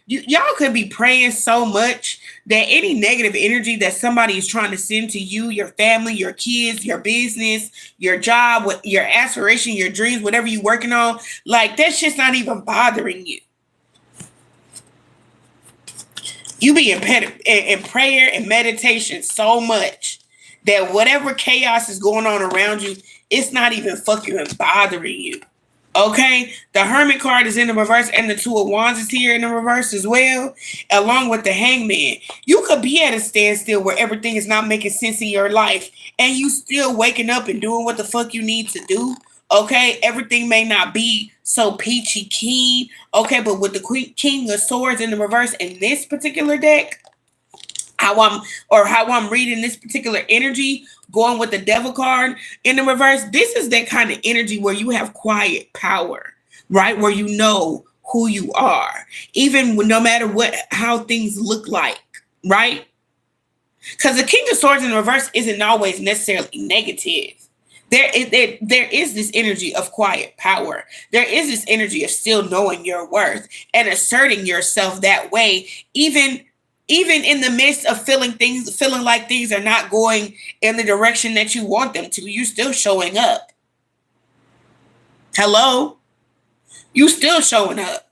y'all could be praying so much that any negative energy that somebody is trying to send to you, your family, your kids, your business, your job, your aspiration, your dreams, whatever you're working on, like that shit's not even bothering you. You be in prayer and meditation so much that whatever chaos is going on around you, it's not even fucking bothering you. Okay? The Hermit card is in the reverse and the Two of Wands is here in the reverse as well, along with the Hangman. You could be at a standstill where everything is not making sense in your life and you still waking up and doing what the fuck you need to do. Okay, everything may not be so peachy keen. Okay, but with the King of Swords in the reverse in this particular deck, how I'm reading this particular energy, going with the Devil card in the reverse, this is that kind of energy where you have quiet power, right? Where you know who you are, even when, no matter how things look like, right? Because the King of Swords in the reverse isn't always necessarily negative. There is this energy of quiet power. There is this energy of still knowing your worth and asserting yourself that way, even in the midst of feeling like things are not going in the direction that you want them to. You still showing up. Hello? You still showing up.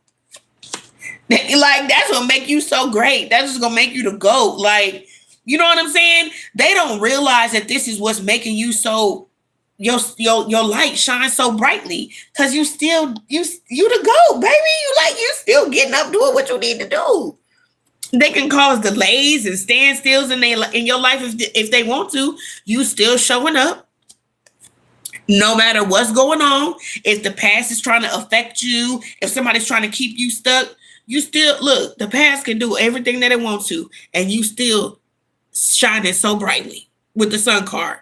Like, that's what make you so great. That's what's gonna make you the GOAT. Like, you know what I'm saying? They don't realize that this is what's making you so your light shines so brightly because you the GOAT, baby. You still getting up doing what you need to do. They can cause delays and standstills in your life if they want to. You still showing up no matter what's going on. If the past is trying to affect you, if somebody's trying to keep you stuck, you still look. The past can do everything that it wants to, and you still shining so brightly with the Sun card.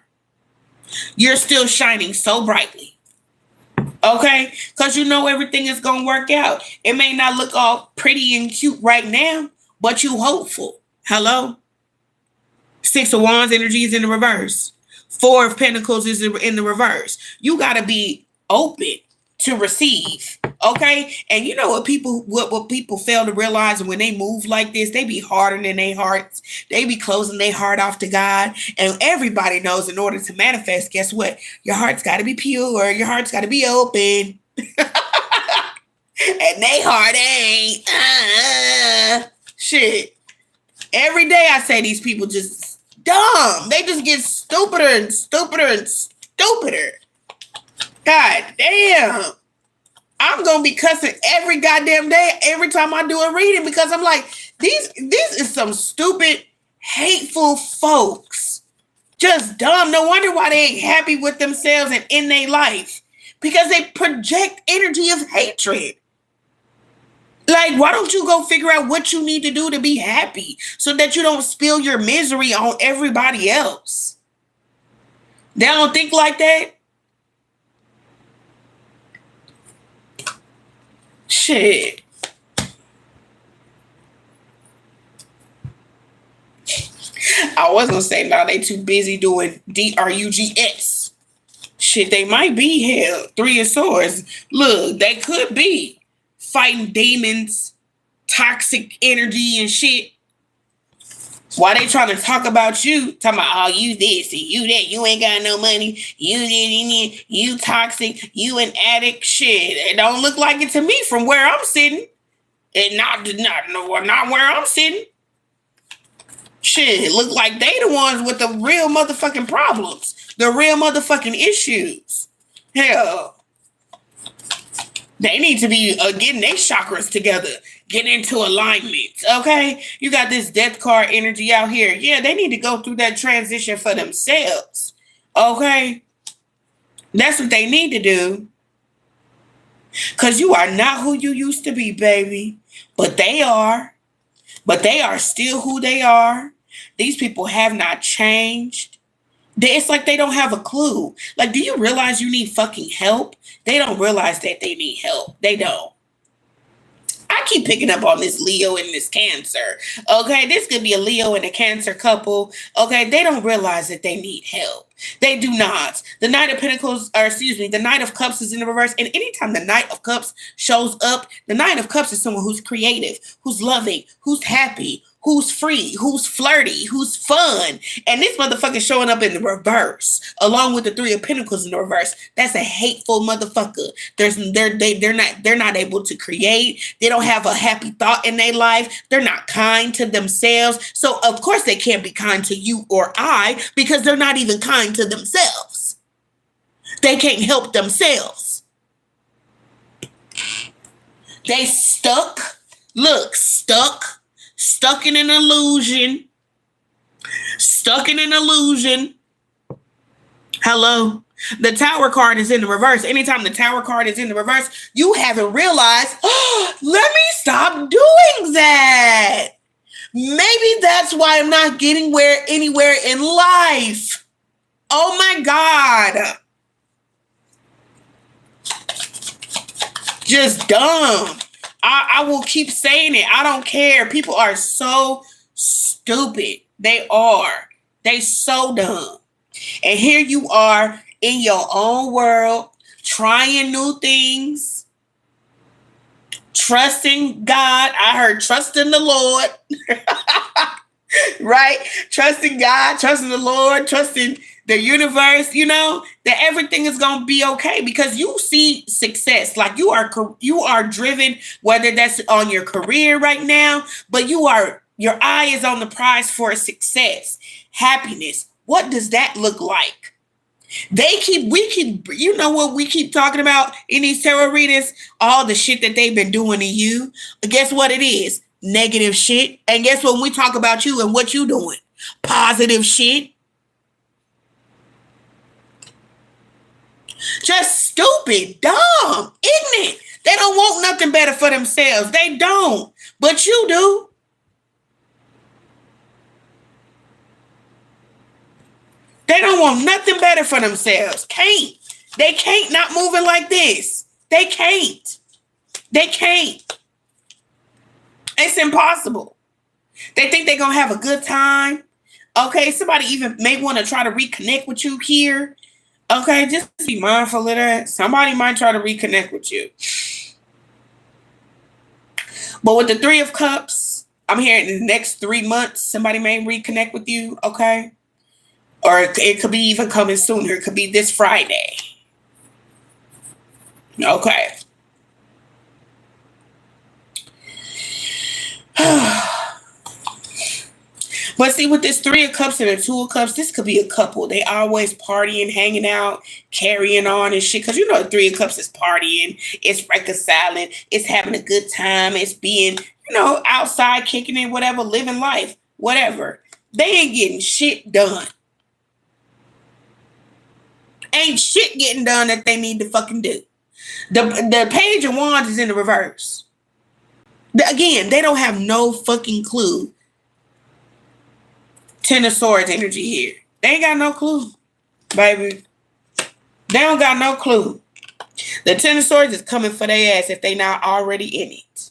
You're still shining so brightly. Okay? Because you know everything is going to work out. It may not look all pretty and cute right now, but you hopeful. Hello? Six of Wands energy is in the reverse. Four of Pentacles is in the reverse. You got to be open to receive. Okay? And you know what people fail to realize when they move like this, they be hardening their hearts. They be closing their heart off to God. And everybody knows in order to manifest, guess what? Your heart's got to be pure. Your heart's got to be open. And they heart ain't. Shit. Every day I say these people just dumb. They just get stupider and stupider and stupider. God damn. I'm going to be cussing every goddamn day, every time I do a reading, because I'm like, this is some stupid, hateful folks. Just dumb. No wonder why they ain't happy with themselves and in their life. Because they project energy of hatred. Like, why don't you go figure out what you need to do to be happy so that you don't spill your misery on everybody else? They don't think like that? Shit. I was gonna say, now they too busy doing DRUGS. Shit, they might be hell. Three of Swords. Look, they could be fighting demons, toxic energy and shit. Why they trying to talk about you? Talking about, oh, you this and you that. You ain't got no money. You toxic. You an addict. Shit, it don't look like it to me from where I'm sitting. And not where I'm sitting. Shit, it look like they the ones with the real motherfucking problems. The real motherfucking issues. Hell. They need to be getting their chakras together, getting into alignment, okay? You got this death card energy out here. Yeah, they need to go through that transition for themselves, okay? That's what they need to do. Because you are not who you used to be, baby. But they are. But they are still who they are. These people have not changed. It's like they don't have a clue. Like, do you realize you need fucking help? They don't realize that they need help. They don't. I keep picking up on this Leo and this Cancer. Okay, this could be a Leo and a Cancer couple. Okay, they don't realize that they need help. They do not. The Knight of Pentacles, or excuse me, the Knight of Cups is in the reverse. And anytime the Knight of Cups shows up, the Knight of Cups is someone who's creative, who's loving, who's happy, who's free, who's flirty, who's fun. And this motherfucker showing up in the reverse, along with the Three of Pentacles in the reverse. That's a hateful motherfucker. They're not able to create. They don't have a happy thought in their life. They're not kind to themselves. So of course they can't be kind to you or I, because they're not even kind to themselves. They can't help themselves. They stuck. Look, stuck in an illusion. Stuck in an illusion. Hello. The Tower card is in the reverse. Anytime the Tower card is in the reverse, you haven't realized, oh, let me stop doing that. Maybe that's why I'm not getting anywhere in life. Oh my God. Just dumb. I will keep saying it. I don't care. People are so stupid. They are. They so dumb. And here you are in your own world, trying new things, trusting God. I heard trust in the Lord. Right? Trusting God, trusting the Lord, trusting the universe, that everything is going to be okay, because you see success. Like you are driven, whether that's on your career right now, but your eye is on the prize for success, happiness. What does that look like? You know what we keep talking about in these tarot readings? All the shit that they've been doing to you. Guess what it is? Negative shit. And guess what? When we talk about you and what you doing? Positive shit. Just stupid, dumb, ignorant. They don't want nothing better for themselves. They don't. But you do. They don't want nothing better for themselves. They can't not moving like this. They can't. It's impossible. They think they're going to have a good time. Okay, somebody even may want to try to reconnect with you here. Okay, just be mindful of that. Somebody might try to reconnect with you. But with the Three of Cups, I'm hearing in the next 3 months, somebody may reconnect with you, okay? Or it could be even coming sooner. It could be this Friday. Okay. But see, with this Three of Cups and the Two of Cups, this could be a couple. They always partying, hanging out, carrying on and shit. Because the Three of Cups is partying. It's reconciling. It's having a good time. It's being, outside, kicking it, whatever, living life, whatever. They ain't getting shit done. Ain't shit getting done that they need to fucking do. The Page of Wands is in the reverse. Again, they don't have no fucking clue. Ten of Swords energy here. They ain't got no clue, baby. They don't got no clue. The Ten of Swords is coming for their ass if they not already in it.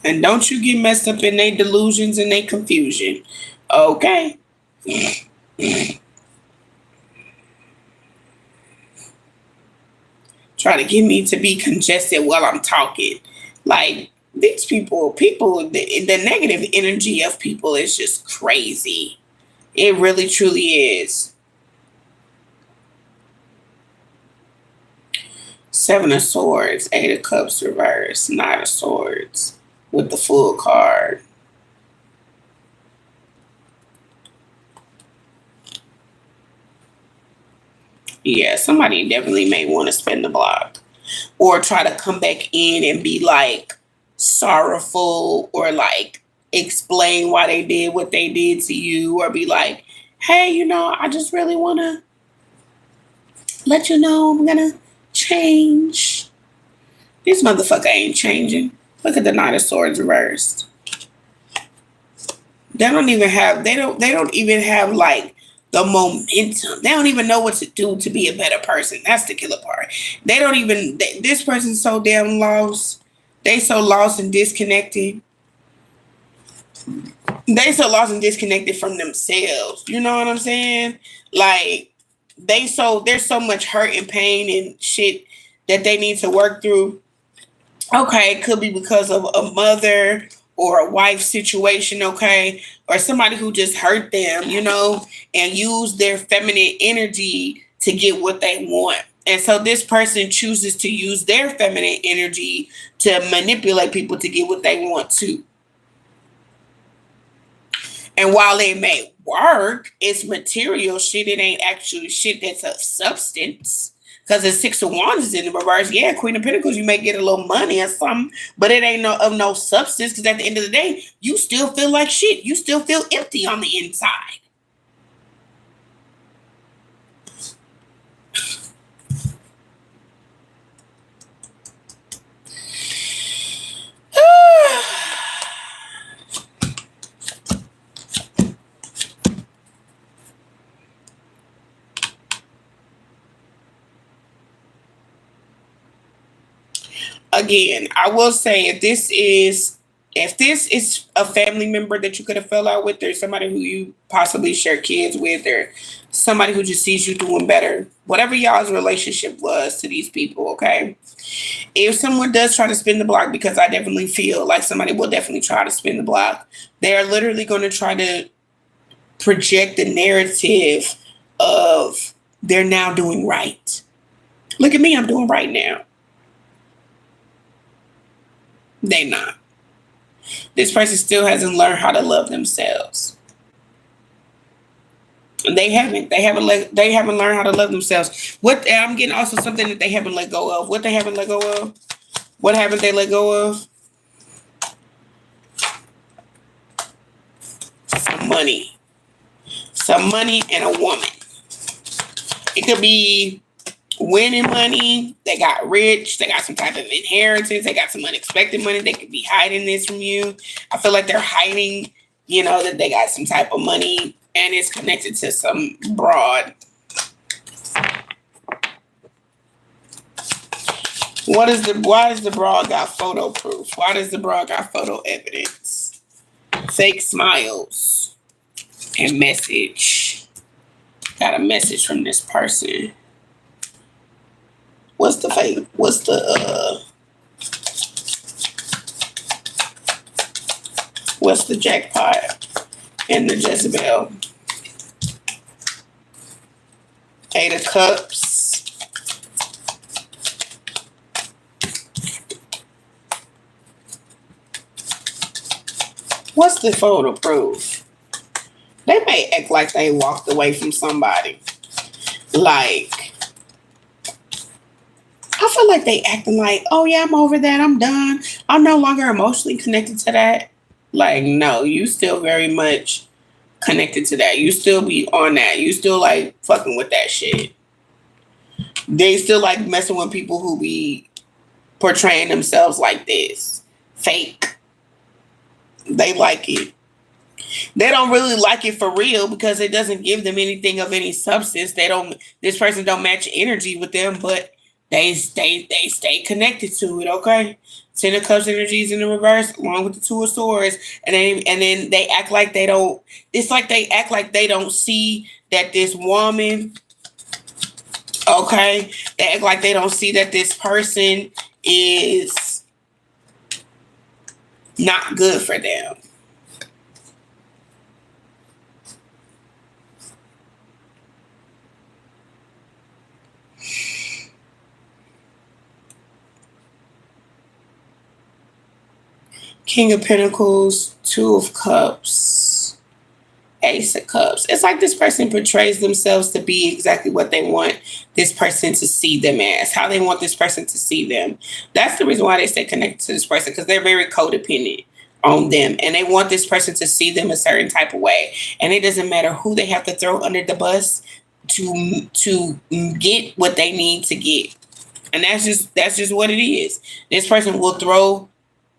And don't you get messed up in their delusions and their confusion. Okay? Try to get me to be congested while I'm talking. Like, these people, the negative energy of people is just crazy. It really, truly is. Seven of Swords, Eight of Cups reverse, Nine of Swords with the full card. Yeah, somebody definitely may want to spin the block or try to come back in and be like sorrowful or like explain why they did what they did to you, or be like, hey, I just really want to let you know I'm gonna change. This motherfucker ain't changing. Look at the Knight of Swords reversed. They don't even have like the momentum. They don't even know what to do to be a better person. That's the killer part. They don't even this person's so damn lost. They so lost and disconnected. They so lost and disconnected from themselves. You know what I'm saying? Like there's so much hurt and pain and shit that they need to work through. Okay, it could be because of a mother or a wife situation, okay, or somebody who just hurt them, and use their feminine energy to get what they want. And so this person chooses to use their feminine energy to manipulate people to get what they want to. And while it may work, it's material shit. It ain't actually shit that's of substance. Because the Six of Wands is in the reverse. Yeah, Queen of Pentacles, you may get a little money or something, but it ain't no substance. Because at the end of the day, you still feel like shit. You still feel empty on the inside. Again, I will say if this is a family member that you could have fell out with, or somebody who you possibly share kids with, or somebody who just sees you doing better, whatever y'all's relationship was to these people, okay? If someone does try to spin the block, because I definitely feel like somebody will definitely try to spin the block, they are literally going to try to project the narrative of they're now doing right. Look at me, I'm doing right now. They not. This person still hasn't learned how to love themselves. They haven't. They haven't learned how to love themselves. What I'm getting also something that they haven't let go of. What they haven't let go of? What haven't they let go of? Some money. Some money and a woman. It could be winning money. They got rich. They got some type of inheritance. They got some unexpected money. They could be hiding this from you. I feel like they're hiding, that they got some type of money and it's connected to some broad. Why does the broad got photo proof? Why does the broad got photo evidence? Fake smiles and message. Got a message from this person. What's the fake? What's the jackpot and the Jezebel? Eight of Cups. What's the photo proof? They may act like they walked away from somebody. Like, I feel like they acting like, oh yeah, I'm over that. I'm done. I'm no longer emotionally connected to that. Like, no, you still very much connected to that. You still be on that. You still like fucking with that shit. They still like messing with people who be portraying themselves like this. Fake. They like it. They don't really like it for real because it doesn't give them anything of any substance. This person don't match energy with them, but they stay connected to it, okay? Ten of Cups energies in the reverse, along with the Two of Swords, and then they act like they don't. It's like they act like they don't see that this woman, okay? They act like they don't see that this person is not good for them. King of Pentacles, Two of Cups, Ace of Cups. It's like this person portrays themselves to be exactly what they want this person to see them as, how they want this person to see them. That's the reason why they stay connected to this person, because they're very codependent on them and they want this person to see them a certain type of way. And it doesn't matter who they have to throw under the bus. to get what they need to get. And that's just what it is. This person will throw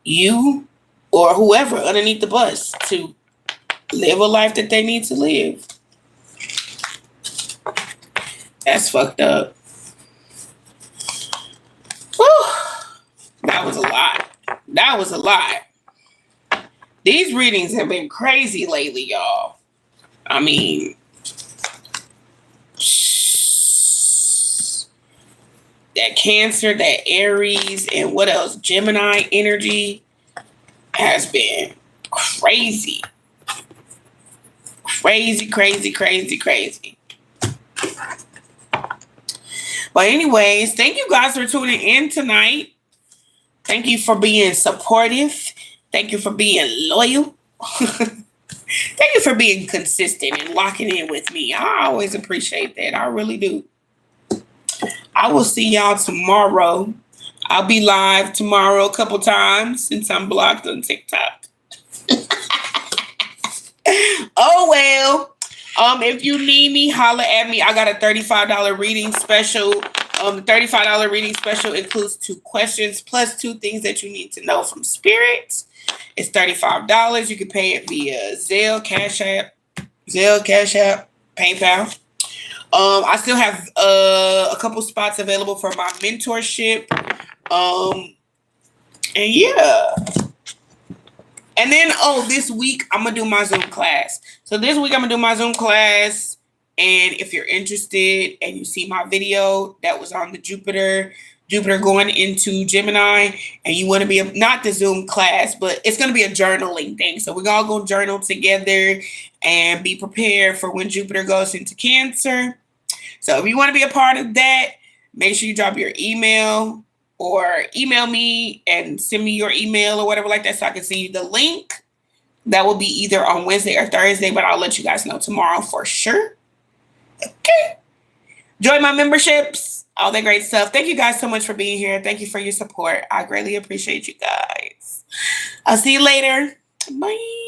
you or whoever underneath the bus to live a life that they need to live. That's fucked up. Whew. That was a lot. That was a lot. These readings have been crazy lately, y'all. I mean, that Cancer, that Aries, and what else? Gemini energy has been crazy. Crazy, crazy, crazy, crazy. But anyways, thank you guys for tuning in tonight. Thank you for being supportive. Thank you for being loyal. Thank you for being consistent and locking in with me. I always appreciate that. I really do. I will see y'all tomorrow. I'll be live tomorrow a couple times since I'm blocked on TikTok. Oh, well. If you need me, holla at me. I got a $35 reading special. The $35 reading special includes 2 questions plus 2 things that you need to know from Spirit. It's $35. You can pay it via Zelle, Cash App, PayPal. I still have a couple spots available for my mentorship. And yeah. And then, this week I'm going to do my Zoom class. So this week I'm going to do my Zoom class. And if you're interested and you see my video that was on the Jupiter going into Gemini, and you want to be not the Zoom class, but it's going to be a journaling thing. So we're all going to journal together and be prepared for when Jupiter goes into Cancer. So if you want to be a part of that, make sure you drop your email or email me and send me your email or whatever like that so I can send you the link. That will be either on Wednesday or Thursday, but I'll let you guys know tomorrow for sure. Okay. Join my memberships, all that great stuff. Thank you guys so much for being here. Thank you for your support. I greatly appreciate you guys. I'll see you later. Bye.